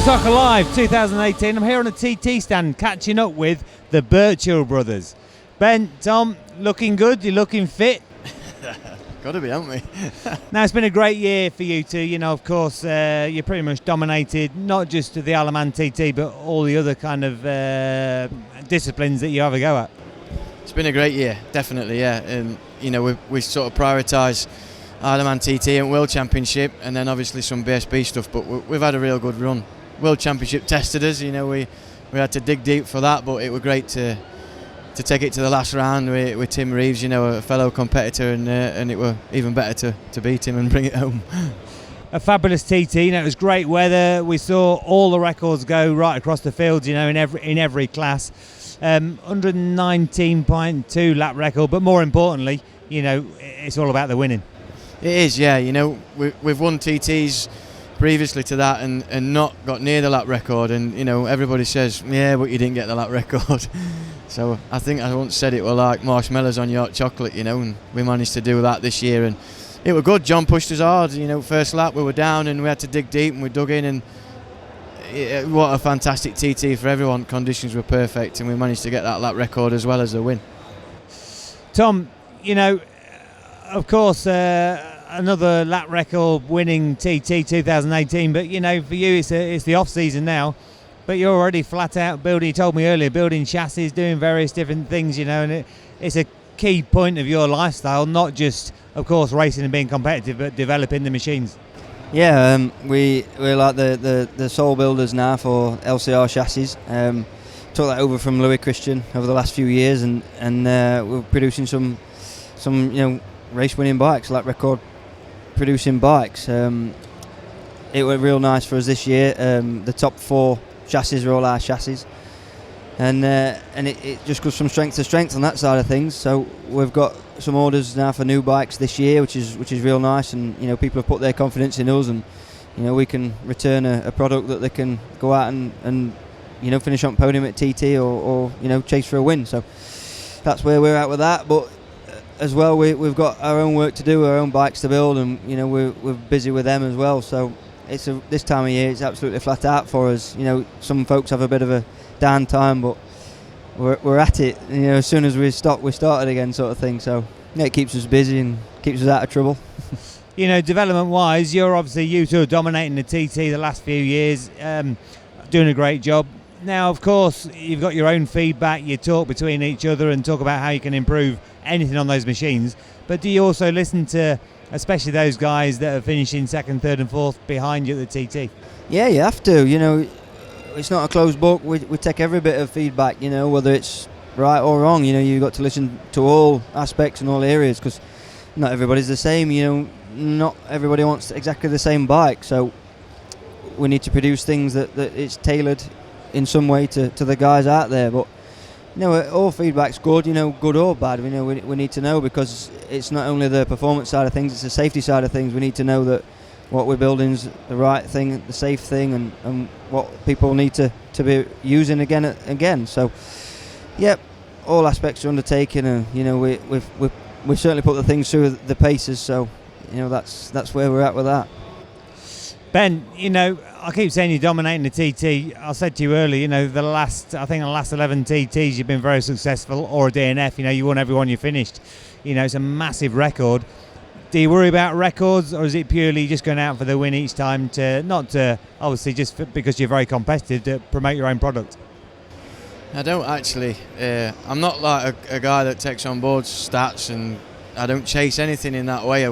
Motorcycle Live 2018. I'm here on a TT stand catching up with the Birchall Brothers. Ben, Tom, looking good, you're looking fit. Got to be, haven't we? Now, it's been a great year for you two. You know, of course, you pretty much dominated not just the Isle-of-Man TT, but all the other kind of disciplines that you have a go at. It's been a great year, definitely, yeah. You know, we sort of prioritise Isle-of-Man TT and World Championship, and then obviously some BSB stuff, but we've had a real good run. World Championship tested us, you know, we had to dig deep for that, but it was great to take it to the last round with Tim Reeves, you know, a fellow competitor, and it were even better to beat him and bring it home. A fabulous TT, you know, it was great weather. We saw all the records go right across the field, you know, in every class. 119.2 lap record, but more importantly, you know, it's all about the winning. It is, yeah. You know, we've won TTs previously to that and not got near the lap record, and you know, everybody says, yeah, but you didn't get the lap record. So I think I once said it were like marshmallows on your chocolate, you know, and we managed to do that this year, and it was good. John pushed us hard, you know. First lap we were down and we had to dig deep, and we dug in, and what a fantastic TT for everyone. Conditions were perfect, and we managed to get that lap record as well as the win. Tom, you know, of course, another lap record winning TT 2018, but you know, for you it's the off season now, but you're already flat out building. You told me earlier, building chassis, doing various different things, you know, and it's a key point of your lifestyle, not just of course racing and being competitive, but developing the machines. Yeah, we're like the sole builders now for LCR chassis. Took that over from Louis Christian over the last few years, and we're producing some you know, race winning bikes, like record producing bikes. It went real nice for us this year. The top 4 chassis are all our chassis, and it just goes from strength to strength on that side of things. So we've got some orders now for new bikes this year, which is real nice, and you know, people have put their confidence in us, and you know, we can return a product that they can go out and you know, finish on podium at TT or you know, chase for a win. So that's where we're at with that. But as well, we've got our own work to do, our own bikes to build, and you know, we're busy with them as well. So it's this time of year, it's absolutely flat out for us. You know, some folks have a bit of a down time, but we're at it. You know, as soon as we started again, sort of thing. So yeah, it keeps us busy and keeps us out of trouble. You know, development-wise, you two are dominating the TT the last few years, doing a great job. Now, of course, you've got your own feedback. You talk between each other and talk about how you can improve anything on those machines. But do you also listen to, especially those guys that are finishing second, third, and fourth behind you at the TT? Yeah, you have to. You know, it's not a closed book. We take every bit of feedback. You know, whether it's right or wrong. You know, you've got to listen to all aspects and all areas, because not everybody's the same. You know, not everybody wants exactly the same bike. So we need to produce things that it's tailored in some way to the guys out there. But you know, all feedback's good, you know, good or bad. You know, we need to know, because it's not only the performance side of things, it's the safety side of things. We need to know that what we're building is the right thing, the safe thing, and what people need to be using again and again. So yep, all aspects are undertaken, and you know, we certainly put the things through the paces. So you know, that's where we're at with that. Ben, you know, I keep saying you're dominating the TT. I said to you earlier, you know, the last 11 TTs you've been very successful, or a DNF. You know, you won every one you finished. You know, it's a massive record. Do you worry about records, or is it purely just going out for the win each time, obviously just because you're very competitive, to promote your own product? I don't actually. I'm not like a guy that takes on board stats, and I don't chase anything in that way.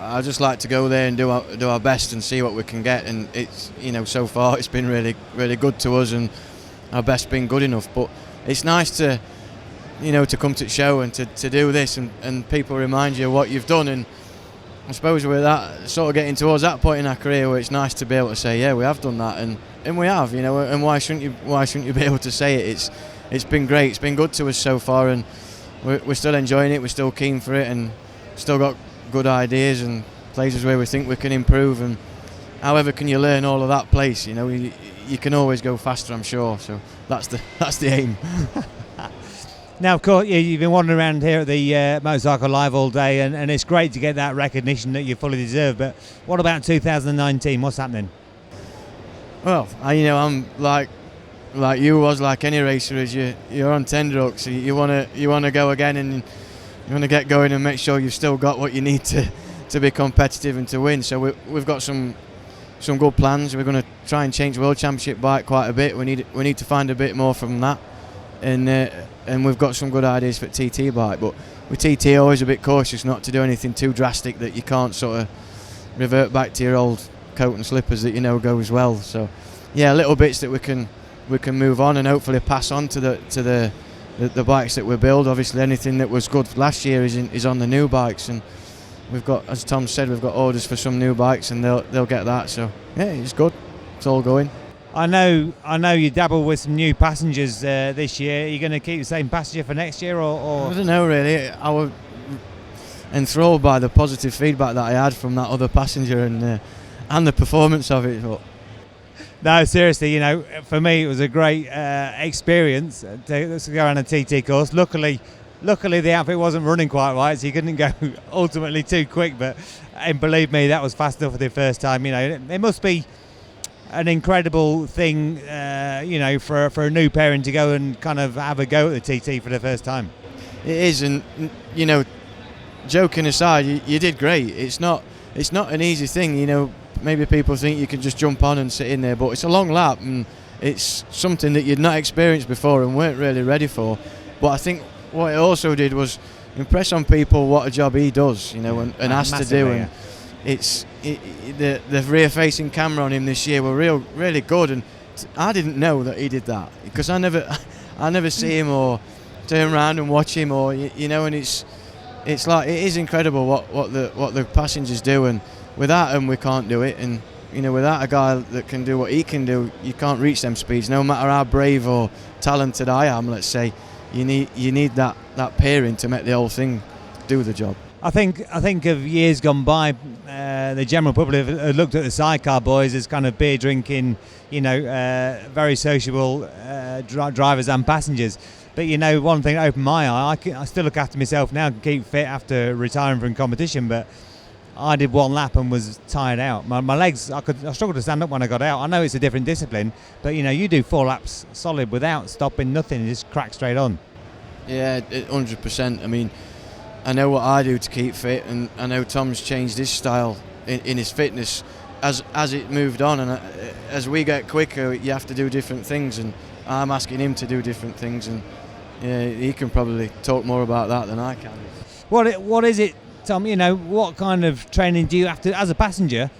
I just like to go there and do our best and see what we can get, and it's, you know, so far it's been really, really good to us, and our best's been good enough. But it's nice to, you know, to come to the show and to do this, and people remind you of what you've done. And I suppose we're that sort of getting towards that point in our career where it's nice to be able to say, yeah, we have done that, and we have, you know. And why shouldn't you be able to say it? It's been great. It's been good to us so far, and we're still enjoying it. We're still keen for it, and still got good ideas and places where we think we can improve. And however can you learn all of that place? You know, you can always go faster, I'm sure. So that's the aim. Now, of course, you've been wandering around here at the Motorcycle Live all day, and it's great to get that recognition that you fully deserve. But what about 2019? What's happening? Well, I'm like you was, like any racer, is you're on tenterhooks. You wanna go again, and you wanna get going and make sure you've still got what you need to be competitive and to win. So we've got some good plans. We're going to try and change the World Championship bike quite a bit. We need to find a bit more from that, and we've got some good ideas for TT bike. But with TT, always a bit cautious not to do anything too drastic that you can't sort of revert back to your old coat and slippers that goes well. So yeah, little bits that we can move on and hopefully pass on to the bikes that we build. Obviously, anything that was good last year is on the new bikes, and we've got, as Tom said, we've got orders for some new bikes, and they'll get that. So yeah, it's good. It's all going. I know you dabble with some new passengers this year. Are you going to keep the same passenger for next year, or? I don't know really. I was enthralled by the positive feedback that I had from that other passenger and the performance of it. But no, seriously, for me it was a great experience to go on a TT course. Luckily the outfit wasn't running quite right, so you couldn't go ultimately too quick. And believe me, that was fast enough for the first time. It must be an incredible thing, for a new parent to go and kind of have a go at the TT for the first time. It is, and joking aside, you did great. It's not an easy thing. Maybe people think you can just jump on and sit in there, but it's a long lap, and it's something that you'd not experienced before and weren't really ready for. But I think what it also did was impress on people what a job he does, and has to do. And the rear-facing camera on him this year were really good, and I didn't know that he did that, because I never see him or turn around and watch him, or and it's like, it is incredible what the passengers do, and without him we can't do it. And without a guy that can do what he can do, you can't reach them speeds, no matter how brave or talented I am. Let's say you need that pairing to make the whole thing do the job. I think of years gone by, the general public have looked at the Sidecar boys as kind of beer drinking, very sociable drivers and passengers. But one thing that opened my eye, I still look after myself now, can keep fit after retiring from competition, but I did one lap and was tired out. My legs, I struggled to stand up when I got out. I know it's a different discipline, but you do 4 laps solid without stopping, nothing, you just crack straight on. Yeah, 100%. I mean, I know what I do to keep fit, and I know Tom's changed his style in his fitness as it moved on, and as we get quicker, you have to do different things, and I'm asking him to do different things, and he can probably talk more about that than I can. What is it, Tom? What kind of training do you have to, as a passenger?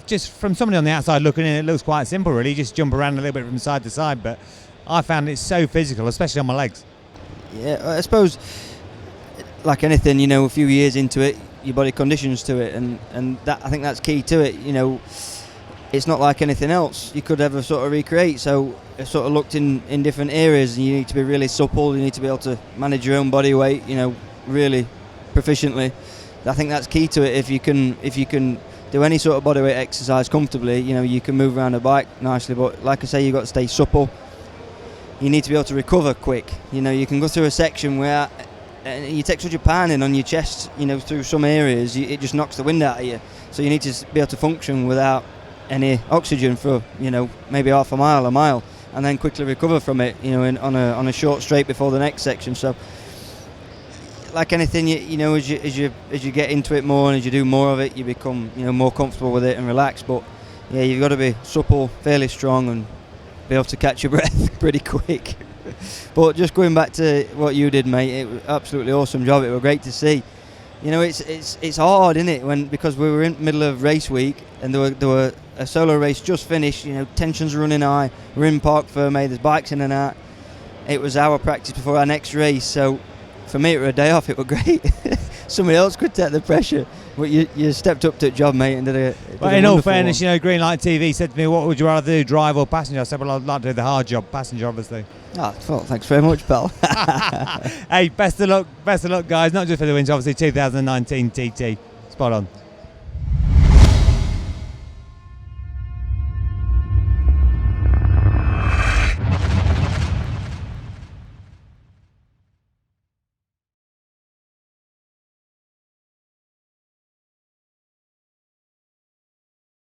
Just from somebody on the outside looking in, it looks quite simple, really. You just jump around a little bit from side to side, but I found it so physical, especially on my legs. Yeah, I suppose, like anything, a few years into it, your body conditions to it, and that, I think that's key to it. It's not like anything else you could ever sort of recreate. So I sort of looked in different areas, and you need to be really supple. You need to be able to manage your own body weight, really proficiently. I think that's key to it. If you can do any sort of bodyweight exercise comfortably, you can move around a bike nicely. But like I say, you've got to stay supple. You need to be able to recover quick. You can go through a section where you take such a pounding on your chest, through some areas, it just knocks the wind out of you. So you need to be able to function without any oxygen for, maybe half a mile, and then quickly recover from it, on a short straight before the next section. So, like anything, as you get into it more and as you do more of it, you become, more comfortable with it and relaxed. But yeah, you've got to be supple, fairly strong, and be able to catch your breath pretty quick. But just going back to what you did, mate, it was absolutely awesome job. It was great to see. It's hard, isn't it? Because we were in the middle of race week, and there were a solo race just finished. Tensions are running high. We're in Park Ferme. There's bikes in and out. It was our practice before our next race. So for me, it was a day off. It was great. Somebody else could take the pressure. But you stepped up to the job, mate, and did a But in all fairness, Green Light TV said to me, what would you rather do, drive or passenger? I said, well, I'd like to do the hard job, passenger, obviously. Oh, well, thanks very much, pal. Hey, best of luck, guys. Not just for the wins, obviously 2019 TT. Spot on.